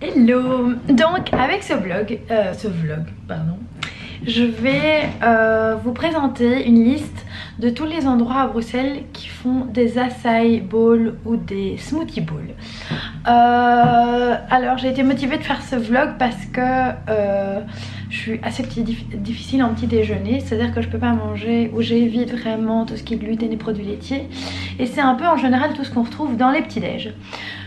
Hello. Donc avec ce vlog, je vais vous présenter une liste de tous les endroits à Bruxelles qui font des acai bowls ou des smoothie bowls. Alors j'ai été motivée de faire ce vlog parce que je suis assez difficile en petit déjeuner, c'est à dire que je peux pas manger ou j'évite vraiment tout ce qui est gluten et produits laitiers, et c'est un peu en général tout ce qu'on retrouve dans les petits déj.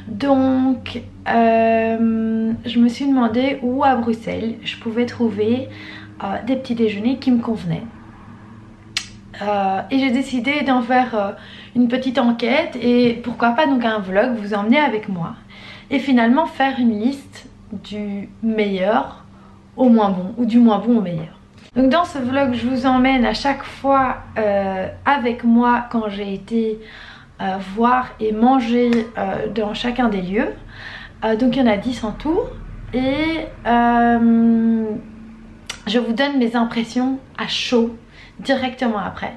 Donc je me suis demandé où à Bruxelles je pouvais trouver des petits déjeuners qui me convenaient. Et j'ai décidé d'en faire une petite enquête et pourquoi pas donc un vlog, vous emmener avec moi et finalement faire une liste du meilleur au moins bon ou du moins bon au meilleur. Donc dans ce vlog je vous emmène à chaque fois avec moi quand j'ai été voir et manger dans chacun des lieux. Donc il y en a 10 en tout et je vous donne mes impressions à chaud directement après.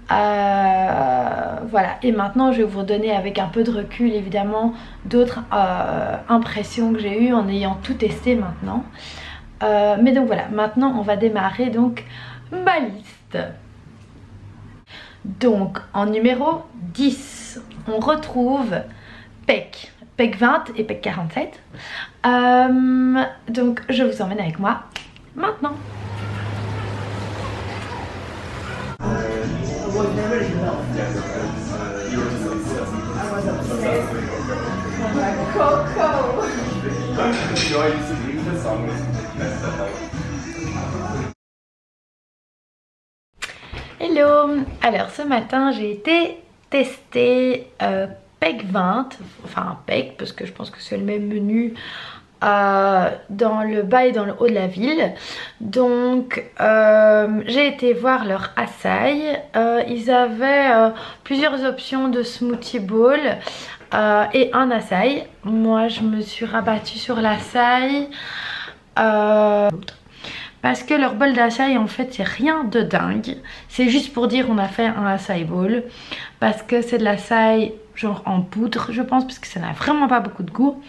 Voilà, et maintenant je vais vous donner avec un peu de recul évidemment d'autres impressions que j'ai eues en ayant tout testé maintenant. Mais donc voilà, maintenant on va démarrer donc ma liste. Donc en numéro 10 on retrouve PEC 20 et PEC 47. Donc je vous emmène avec moi maintenant. Hello. Alors ce matin j'ai été tester PEC 20, enfin PEC parce que je pense que c'est le même menu dans le bas et dans le haut de la ville. Donc j'ai été voir leur acai. Ils avaient plusieurs options de smoothie bowl et un acai. Moi je me suis rabattue sur l'acai parce que leur bol d'acai en fait c'est rien de dingue. C'est juste pour dire on a fait un acai bowl parce que c'est de l'acai genre en poudre je pense, parce que ça n'a vraiment pas beaucoup de goût,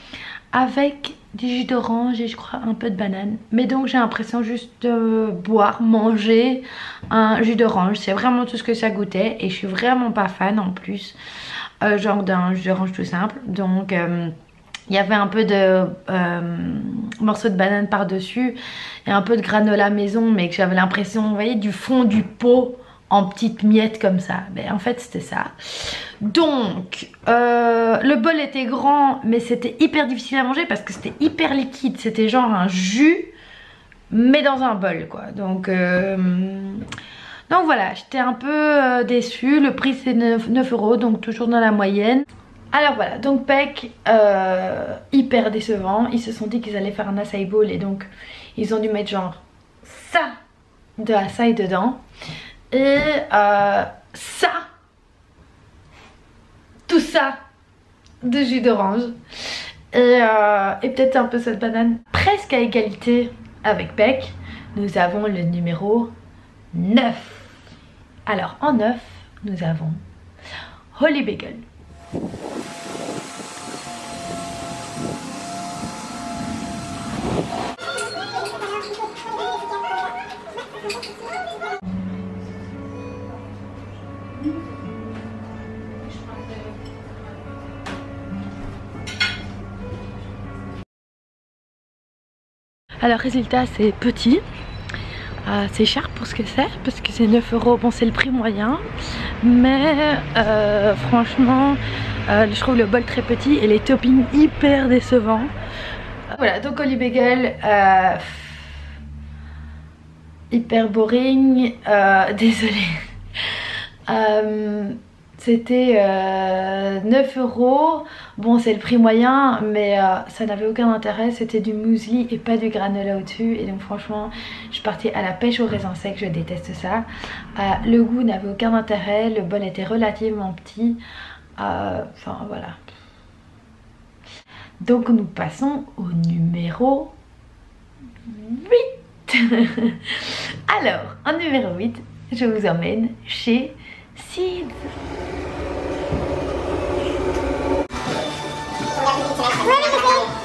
avec du jus d'orange et je crois un peu de banane. Mais donc j'ai l'impression juste de boire, manger un jus d'orange. C'est vraiment tout ce que ça goûtait et je suis vraiment pas fan en plus. Genre d'un jus d'orange tout simple. Donc il y avait un peu de morceaux de banane par dessus et un peu de granola maison, mais que j'avais l'impression, vous voyez, du fond du pot en petites miettes comme ça. Mais en fait c'était ça. Donc le bol était grand mais c'était hyper difficile à manger parce que c'était hyper liquide. C'était genre un jus mais dans un bol quoi. Donc voilà, j'étais un peu déçue. Le prix c'est 9 €, donc toujours dans la moyenne. Alors voilà, donc PEC hyper décevant. Ils se sont dit qu'ils allaient faire un acai bowl et donc ils ont dû mettre genre ça de acai dedans. Et ça, tout ça de jus d'orange et peut-être un peu cette banane. Presque à égalité avec PEC, nous avons le numéro 9. Alors en 9 nous avons Holy Bagel. Alors résultat c'est petit, c'est cher pour ce que c'est parce que c'est 9 €, bon c'est le prix moyen, mais franchement je trouve le bol très petit et les toppings hyper décevants. Voilà, donc Holy Bagel hyper boring, désolée. C'était 9 €. Bon c'est le prix moyen mais ça n'avait aucun intérêt. C'était du muesli et pas du granola au dessus. Et donc franchement je partais à la pêche au raisin sec. Je déteste ça. Le goût n'avait aucun intérêt. Le bol était relativement petit. Enfin voilà. Donc nous passons au numéro 8. Alors en numéro 8 je vous emmène chez Seeds.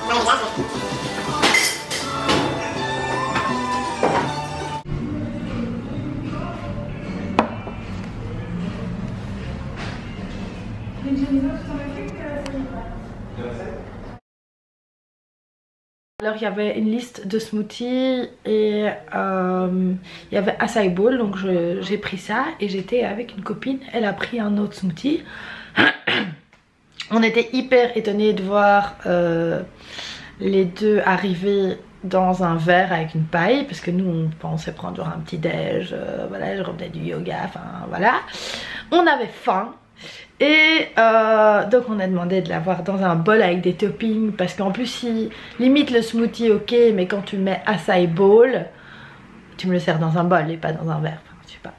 Gracias. Alors il y avait une liste de smoothies et il y avait acai bowl, donc j'ai pris ça et j'étais avec une copine, elle a pris un autre smoothie. On était hyper étonnés de voir les deux arriver dans un verre avec une paille, parce que nous on pensait prendre genre un petit déj, voilà, je revenais du yoga, enfin voilà. On avait faim. Et donc on a demandé de l'avoir dans un bol avec des toppings, parce qu'en plus si limite le smoothie ok, mais quand tu mets acai bowl, tu me le sers dans un bol et pas dans un verre, enfin, je sais pas.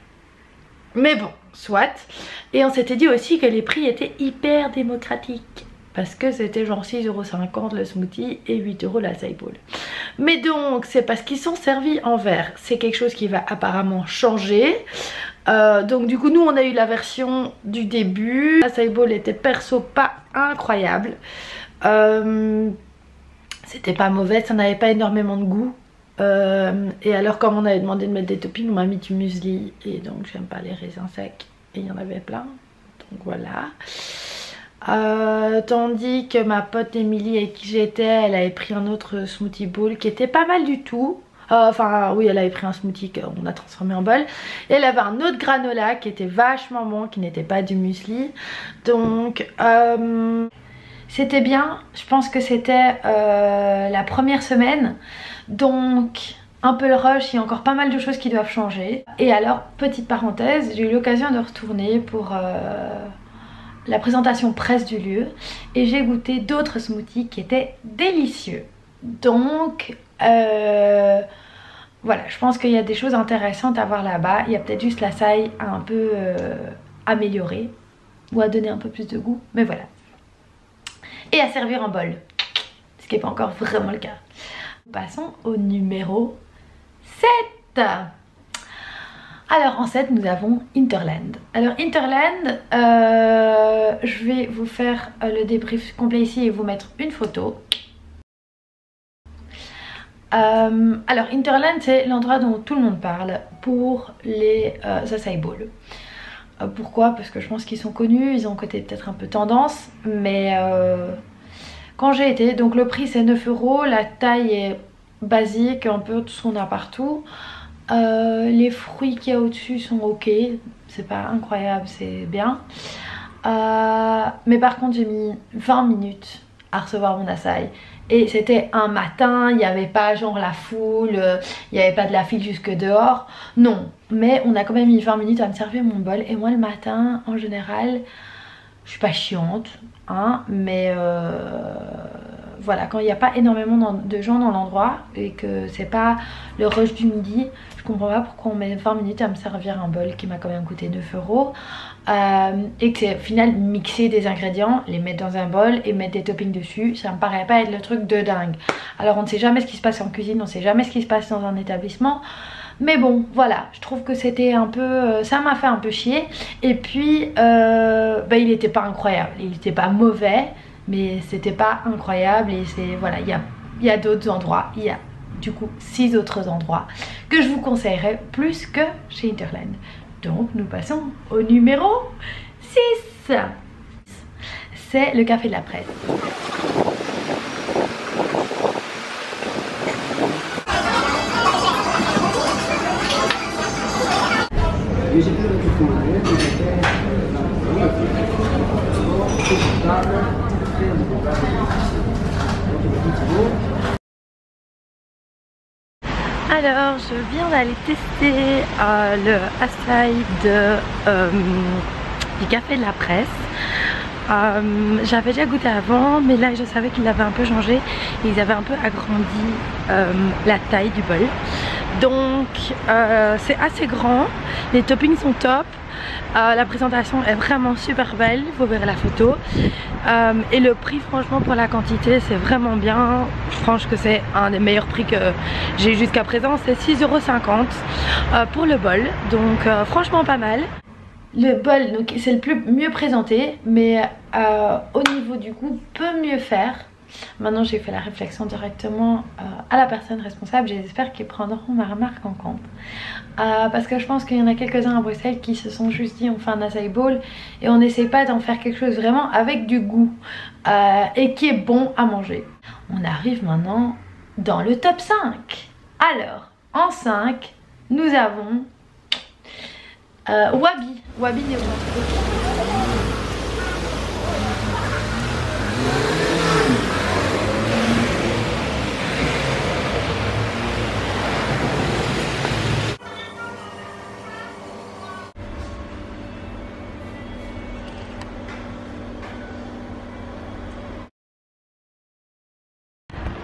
Mais bon, soit. Et on s'était dit aussi que les prix étaient hyper démocratiques, parce que c'était genre 6,50 € le smoothie et 8 € l'acai bowl. Mais donc c'est parce qu'ils sont servis en verre, c'est quelque chose qui va apparemment changer. Donc du coup nous on a eu la version du début. L'acai bowl était perso pas incroyable, c'était pas mauvais, ça n'avait pas énormément de goût, et alors comme on avait demandé de mettre des toppings, on m'a mis du muesli et donc j'aime pas les raisins secs et il y en avait plein, donc voilà. Tandis que ma pote Émilie avec qui j'étais, elle avait pris un autre smoothie bowl qui était pas mal du tout. Enfin oui, elle avait pris un smoothie qu'on a transformé en bol. Et elle avait un autre granola qui était vachement bon, qui n'était pas du muesli. Donc c'était bien. Je pense que c'était la première semaine. Donc un peu le rush, il y a encore pas mal de choses qui doivent changer. Et alors, petite parenthèse, j'ai eu l'occasion de retourner pour la présentation presse du lieu. Et j'ai goûté d'autres smoothies qui étaient délicieux. Donc voilà, je pense qu'il y a des choses intéressantes à voir là-bas. Il y a peut-être juste l'acai à un peu améliorer ou à donner un peu plus de goût, mais voilà. Et à servir en bol, ce qui n'est pas encore vraiment le cas. Passons au numéro 7. Alors en 7 nous avons Interland. Alors Interland, je vais vous faire le débrief complet ici et vous mettre une photo. Alors Interland c'est l'endroit dont tout le monde parle pour les acai bowl. Pourquoi? Parce que je pense qu'ils sont connus, ils ont un côté peut-être un peu tendance, mais quand j'ai été, donc le prix c'est 9 €, la taille est basique, un peu tout ce qu'on a partout. Les fruits qu'il y a au-dessus sont ok, c'est pas incroyable, c'est bien. Mais par contre j'ai mis 20 minutes à recevoir mon acai. Et c'était un matin, il n'y avait pas genre la foule, il n'y avait pas de la file jusque dehors. Non, mais on a quand même mis 20 minutes à me servir mon bol. Et moi le matin, en général, je suis pas chiante, hein, mais voilà, quand il n'y a pas énormément de gens dans l'endroit et que c'est pas le rush du midi, je comprends pas pourquoi on met 20 minutes à me servir un bol qui m'a quand même coûté 9 €. Et que c'est au final mixer des ingrédients, les mettre dans un bol et mettre des toppings dessus, ça me paraît pas être le truc de dingue. Alors on ne sait jamais ce qui se passe en cuisine, on ne sait jamais ce qui se passe dans un établissement. Mais bon, voilà, je trouve que c'était un peu... ça m'a fait un peu chier. Et puis, bah, il était pas incroyable, il était pas mauvais, mais c'était pas incroyable. Et c'est... Voilà, il y a d'autres endroits, il y a du coup 6 autres endroits que je vous conseillerais plus que chez Interland. Donc nous passons au numéro 6. C'est le café de la presse. Alors je viens d'aller tester le acai du café de la presse. J'avais déjà goûté avant, mais là je savais qu'ils avaient un peu changé. Ils avaient un peu agrandi la taille du bol. Donc c'est assez grand, les toppings sont top. La présentation est vraiment super belle, vous verrez la photo. Et le prix franchement pour la quantité c'est vraiment bien. Je pense que c'est un des meilleurs prix que j'ai eu jusqu'à présent. C'est 6,50 € pour le bol, donc franchement pas mal. Le bol c'est le mieux présenté, mais au niveau du goût peut mieux faire. Maintenant j'ai fait la réflexion directement à la personne responsable. J'espère qu'ils prendront ma remarque en compte. Parce que je pense qu'il y en a quelques-uns à Bruxelles qui se sont juste dit on fait un acai bowl et on n'essaie pas d'en faire quelque chose vraiment avec du goût et qui est bon à manger. On arrive maintenant dans le top 5. Alors en 5 nous avons Wabi. Wabi Néo Quantine.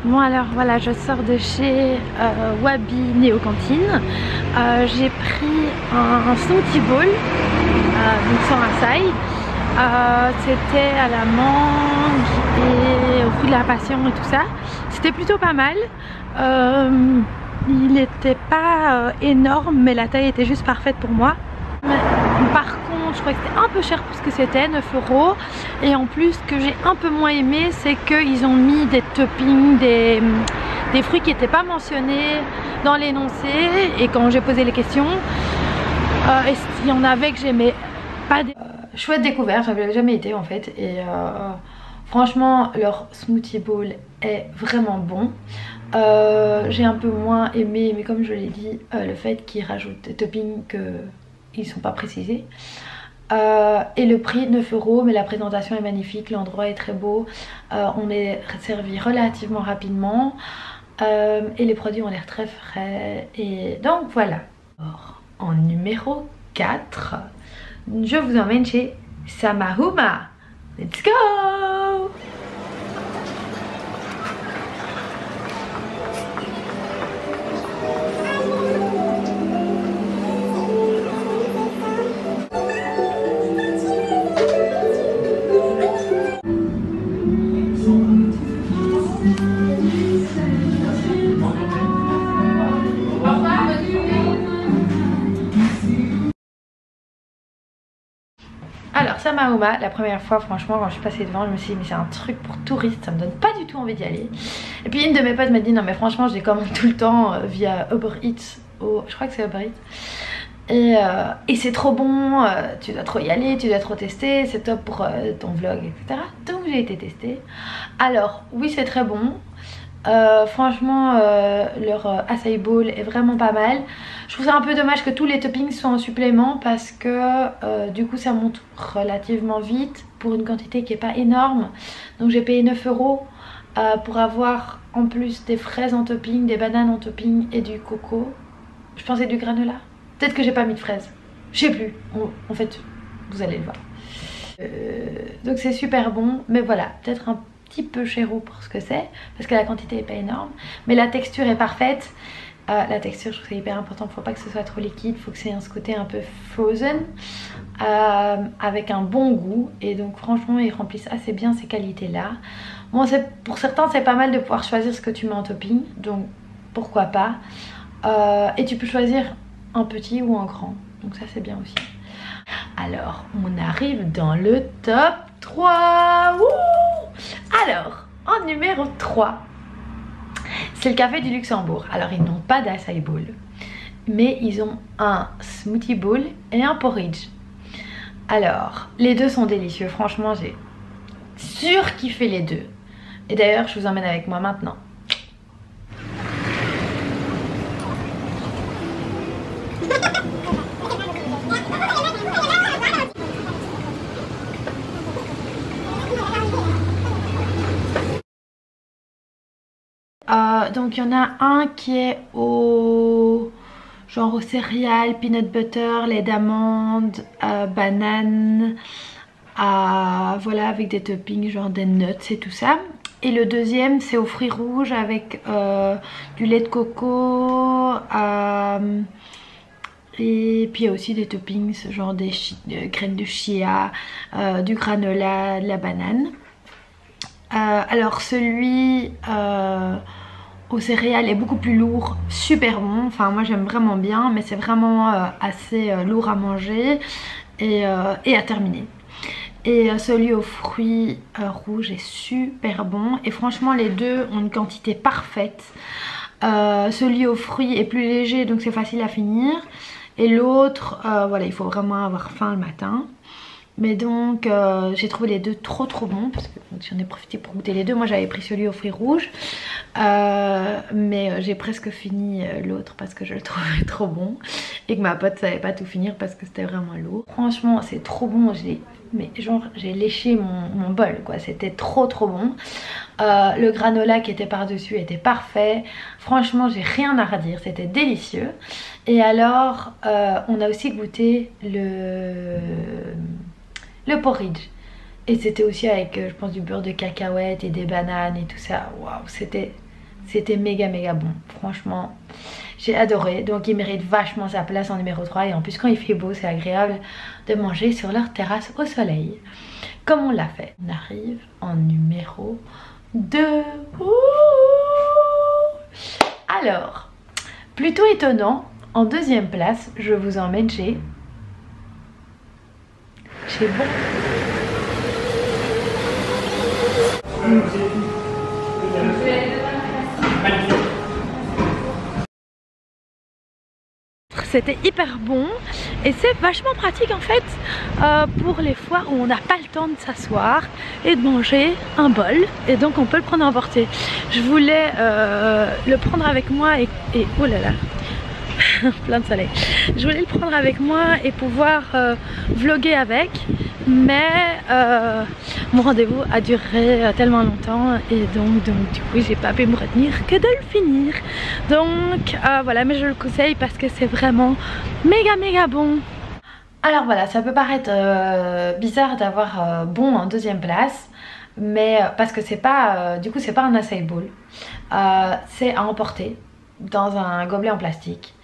Bon alors voilà, je sors de chez Wabi Néo Quantine. J'ai pris un smoothie bowl, donc sans açaï. C'était à la mangue et au fruit de la passion et tout ça. C'était plutôt pas mal. Il n'était pas énorme, mais la taille était juste parfaite pour moi. Par contre, je crois que c'était un peu cher pour ce que c'était, 9 €. Et en plus, ce que j'ai un peu moins aimé, c'est qu'ils ont mis des toppings, des fruits qui n'étaient pas mentionnés dans l'énoncé. Et quand j'ai posé les questions, il y en avait que j'aimais pas. Chouette découverte, j'avais jamais été en fait. Et franchement, leur smoothie bowl est vraiment bon. J'ai un peu moins aimé, mais comme je l'ai dit, le fait qu'ils rajoutent des toppings qui ne sont pas précisés. Et le prix 9 €, mais la présentation est magnifique, l'endroit est très beau, on est servi relativement rapidement et les produits ont l'air très frais. Et donc voilà. Alors, en numéro 4, je vous emmène chez Samahuma. Let's go! Alors Samahuma, la première fois franchement quand je suis passée devant je me suis dit mais c'est un truc pour touristes, ça me donne pas du tout envie d'y aller. Et puis une de mes potes m'a dit non mais franchement je les commande tout le temps via Uber Eats, je crois que c'est Uber Eats. Et c'est trop bon, tu dois trop y aller, tu dois trop tester, c'est top pour ton vlog etc. Donc j'ai été tester. Alors oui c'est très bon. Franchement leur acai bowl est vraiment pas mal. Je trouve ça un peu dommage que tous les toppings soient en supplément parce que du coup ça monte relativement vite pour une quantité qui est pas énorme. Donc j'ai payé 9 € pour avoir en plus des fraises en topping, des bananes en topping et du coco. Je pensais du granola. Peut-être que j'ai pas mis de fraises, je sais plus. En fait vous allez le voir. Donc c'est super bon, mais voilà, peut-être un petit peu chéro pour ce que c'est parce que la quantité est pas énorme, mais la texture est parfaite. La texture je trouve que c'est hyper important, faut pas que ce soit trop liquide, faut que c'est ce côté un peu frozen avec un bon goût. Et donc franchement ils remplissent assez bien ces qualités là. Bon pour certains c'est pas mal de pouvoir choisir ce que tu mets en topping, donc pourquoi pas. Et tu peux choisir un petit ou un grand, donc ça c'est bien aussi. Alors on arrive dans le top 3. Wouh! Alors en numéro 3 c'est le café du Luxembourg. Alors ils n'ont pas d'acai bowl, mais ils ont un smoothie bowl et un porridge. Alors les deux sont délicieux, franchement j'ai surkiffé les deux. Et d'ailleurs je vous emmène avec moi maintenant. Donc il y en a un qui est au genre aux céréales, peanut butter, lait d'amande, banane, voilà avec des toppings genre des nuts et tout ça. Et le deuxième c'est aux fruits rouges avec du lait de coco et puis il y a aussi des toppings genre des graines de chia, du granola, de la banane. Alors celui aux céréales est beaucoup plus lourd, super bon, enfin moi j'aime vraiment bien, mais c'est vraiment assez lourd à manger et à terminer. Et celui aux fruits rouges est super bon. Et franchement les deux ont une quantité parfaite. Celui aux fruits est plus léger donc c'est facile à finir. Et l'autre, voilà, il faut vraiment avoir faim le matin. Mais donc j'ai trouvé les deux trop bons parce que j'en ai profité pour goûter les deux. Moi j'avais pris celui aux fruits rouges mais j'ai presque fini l'autre parce que je le trouvais trop bon et que ma pote savait pas tout finir parce que c'était vraiment lourd. Franchement c'est trop bon, mais genre j'ai léché mon bol quoi, c'était trop bon. Le granola qui était par dessus était parfait, franchement j'ai rien à redire, c'était délicieux. Et alors on a aussi goûté le porridge et c'était aussi avec je pense du beurre de cacahuète et des bananes et tout ça. Waouh, c'était méga bon, franchement j'ai adoré. Donc il mérite vachement sa place en numéro 3 et en plus quand il fait beau c'est agréable de manger sur leur terrasse au soleil comme on l'a fait. On arrive en numéro 2. Alors plutôt étonnant, en deuxième place je vous emmène chez Bon. C'était hyper bon et c'est vachement pratique en fait pour les fois où on n'a pas le temps de s'asseoir et de manger un bol, et donc on peut le prendre à emporter. Je voulais le prendre avec moi et oh là là plein de soleil. Je voulais le prendre avec moi et pouvoir vlogger avec, mais mon rendez-vous a duré tellement longtemps et donc du coup j'ai pas pu me retenir que de le finir. Donc voilà, mais je le conseille parce que c'est vraiment méga bon. Alors voilà, ça peut paraître bizarre d'avoir bon en deuxième place, mais parce que c'est pas du coup c'est pas un acai bowl, c'est à emporter dans un gobelet en plastique.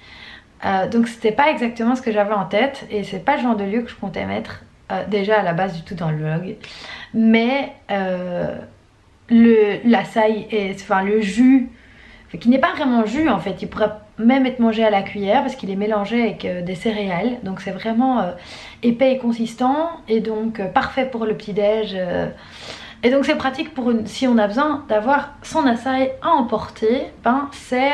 Donc c'était pas exactement ce que j'avais en tête et c'est pas le genre de lieu que je comptais mettre déjà à la base du tout dans le vlog. Mais l'acai, enfin le jus, qui n'est pas vraiment jus en fait, il pourrait même être mangé à la cuillère parce qu'il est mélangé avec des céréales. Donc c'est vraiment épais et consistant et donc parfait pour le petit déj. Et donc c'est pratique pour si on a besoin d'avoir son acai à emporter, ben c'est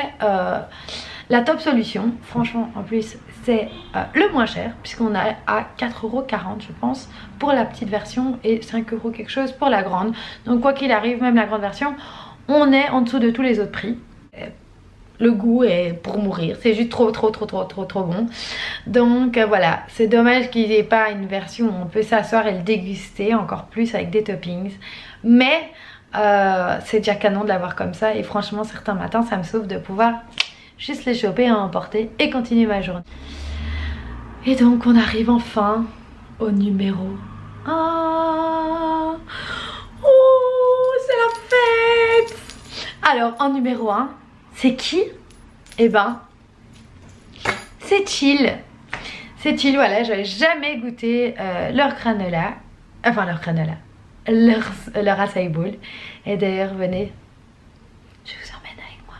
la top solution. Franchement en plus c'est le moins cher puisqu'on a à 4,40 € je pense pour la petite version et 5 € quelque chose pour la grande. Donc quoi qu'il arrive, même la grande version, on est en dessous de tous les autres prix. Le goût est pour mourir, c'est juste trop bon. Donc voilà, c'est dommage qu'il n'y ait pas une version où on peut s'asseoir et le déguster encore plus avec des toppings. Mais c'est déjà canon de l'avoir comme ça et franchement certains matins ça me sauve de pouvoir juste les choper et en emporter et continuer ma journée. Et donc on arrive enfin au numéro 1. Oh, c'est la fête! Alors en numéro 1, c'est qui? Eh ben, c'est Chill. C'est Chill, voilà, j'avais jamais goûté leur granola. Enfin leur granola, leur acai bowl. Et d'ailleurs venez, je vous emmène avec moi.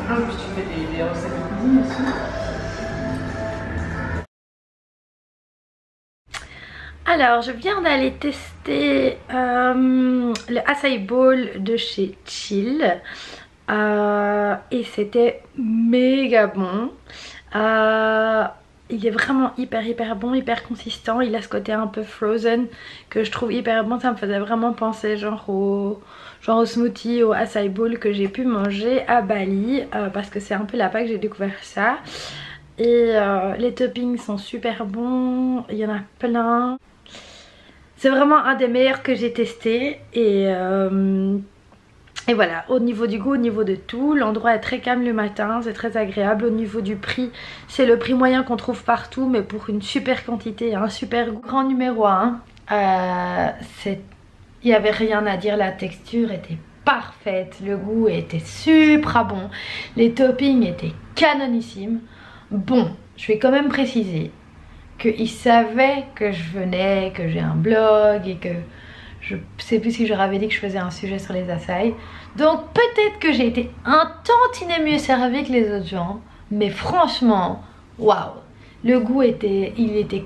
Ah oui, tu fais des recettes de cuisine aussi. Alors je viens d'aller tester le acai bowl de chez Chill et c'était méga bon. Il est vraiment hyper bon, hyper consistant. Il a ce côté un peu frozen que je trouve hyper bon. Ça me faisait vraiment penser genre au smoothie, au acai bowl que j'ai pu manger à Bali parce que c'est un peu là-bas que j'ai découvert ça. Et les toppings sont super bons, il y en a plein. C'est vraiment un des meilleurs que j'ai testé et voilà, au niveau du goût, au niveau de tout, l'endroit est très calme le matin, c'est très agréable. Au niveau du prix, c'est le prix moyen qu'on trouve partout mais pour une super quantité et un super goût. Grand numéro 1, il n'y avait rien à dire, la texture était parfaite, le goût était super bon, les toppings étaient canonissimes. Bon, je vais quand même préciser qu'ils savaient que je venais, que j'ai un blog et que je sais plus si je leur avais dit que je faisais un sujet sur les açaïs. Donc peut-être que j'ai été un tantinet mieux servie que les autres gens, mais franchement, waouh! Le goût était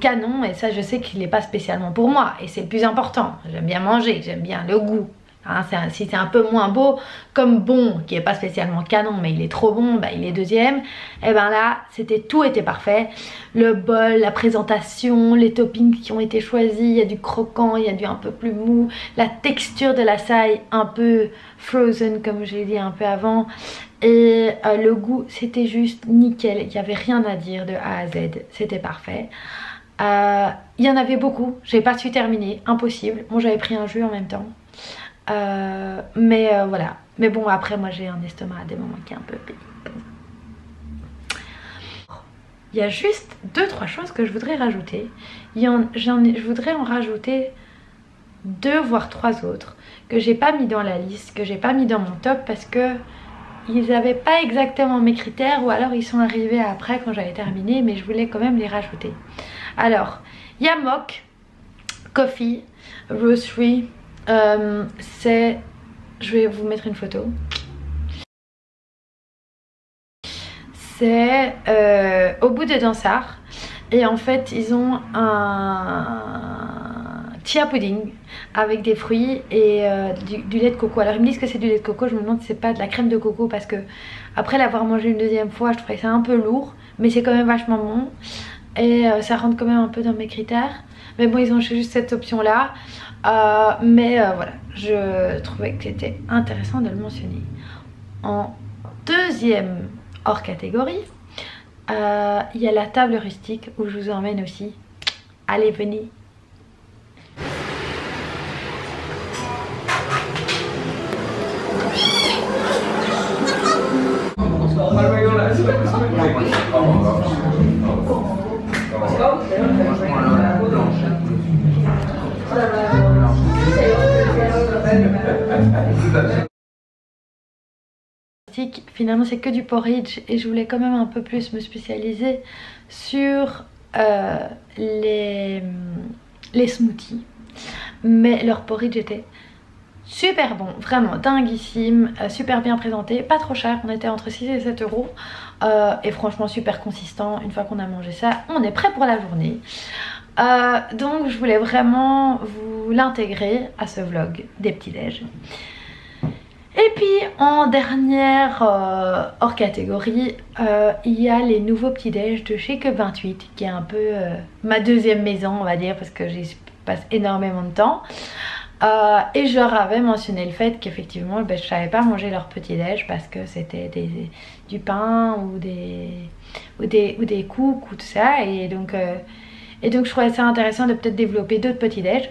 canon et ça je sais qu'il n'est pas spécialement pour moi et c'est le plus important. J'aime bien manger, j'aime bien le goût. Hein, si c'est un peu moins beau, comme bon, qui est pas spécialement canon mais il est trop bon, bah, il est deuxième. Et ben là, tout était parfait. Le bol, la présentation, les toppings qui ont été choisis, il y a du croquant, il y a du un peu plus mou, la texture de l'açaï un peu frozen comme je l'ai dit un peu avant. Et le goût c'était juste nickel, il n'y avait rien à dire de A à Z, c'était parfait. Il y en avait beaucoup, j'ai pas su terminer, impossible. Bon, j'avais pris un jus en même temps. Voilà, mais bon, après moi j'ai un estomac à des moments qui est un peu pénible. Il y a juste 2-3 choses que je voudrais rajouter. Je voudrais en rajouter 2 voire 3 autres que j'ai pas mis dans la liste, que j'ai pas mis dans mon top parce que ils n'avaient pas exactement mes critères ou alors ils sont arrivés après quand j'avais terminé, mais je voulais quand même les rajouter. Alors, il y a Mock Coffee Roastery. Je vais vous mettre une photo. C'est au bout de Dansart et en fait ils ont un chia pudding avec des fruits et du lait de coco. Alors ils me disent que c'est du lait de coco, je me demande si c'est pas de la crème de coco parce que après l'avoir mangé une deuxième fois je trouvais ça un peu lourd, mais c'est quand même vachement bon et ça rentre quand même un peu dans mes critères. Mais bon, ils ont juste cette option là. Voilà, je trouvais que c'était intéressant de le mentionner. En deuxième hors catégorie, il y a la table rustique où je vous emmène aussi. Allez, venez. Finalement c'est que du porridge et je voulais quand même un peu plus me spécialiser sur les smoothies, mais leur porridge était super bon, vraiment dinguissime, super bien présenté, pas trop cher, on était entre 6 et 7 euros et franchement super consistant. Une fois qu'on a mangé ça, on est prêt pour la journée. Donc je voulais vraiment vous l'intégrer à ce vlog des petits déj. Et puis en dernière hors catégorie, il y a les nouveaux petits déj de chez Cup 28 qui est un peu ma deuxième maison on va dire parce que j'y passe énormément de temps. Et je leur avais mentionné le fait qu'effectivement je savais pas manger leur petit déj parce que c'était du pain ou des cookies ou tout ça et donc je trouvais ça intéressant de peut-être développer d'autres petits déj.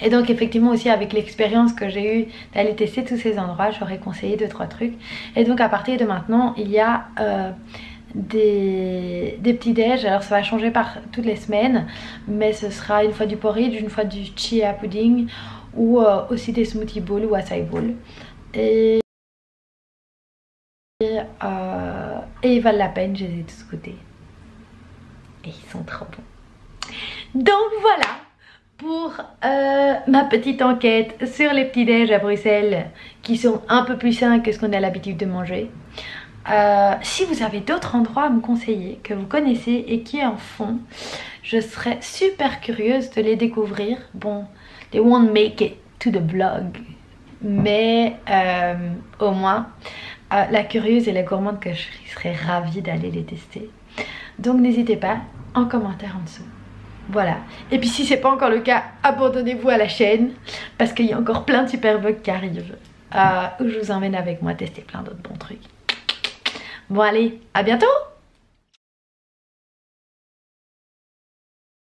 Et donc effectivement aussi avec l'expérience que j'ai eue d'aller tester tous ces endroits, j'aurais conseillé 2-3 trucs. Et donc à partir de maintenant il y a des petits déj. Alors ça va changer par toutes les semaines, mais ce sera une fois du porridge, une fois du chia pudding ou aussi des smoothie bowls ou acai bowls. Et ils valent la peine, je les ai tous goûtés. Et ils sont trop bons. Donc voilà pour ma petite enquête sur les petits déj à Bruxelles qui sont un peu plus sains que ce qu'on a l'habitude de manger. Si vous avez d'autres endroits à me conseiller que vous connaissez et qui en font, je serais super curieuse de les découvrir. Bon, they won't make it to the vlog, mais au moins la curieuse et la gourmande que je serais ravie d'aller les tester. Donc n'hésitez pas en commentaire en dessous. Voilà, et puis si c'est pas encore le cas, abandonnez-vous à la chaîne parce qu'il y a encore plein de super vlogs qui arrivent où je vous emmène avec moi tester plein d'autres bons trucs. Bon allez, à bientôt!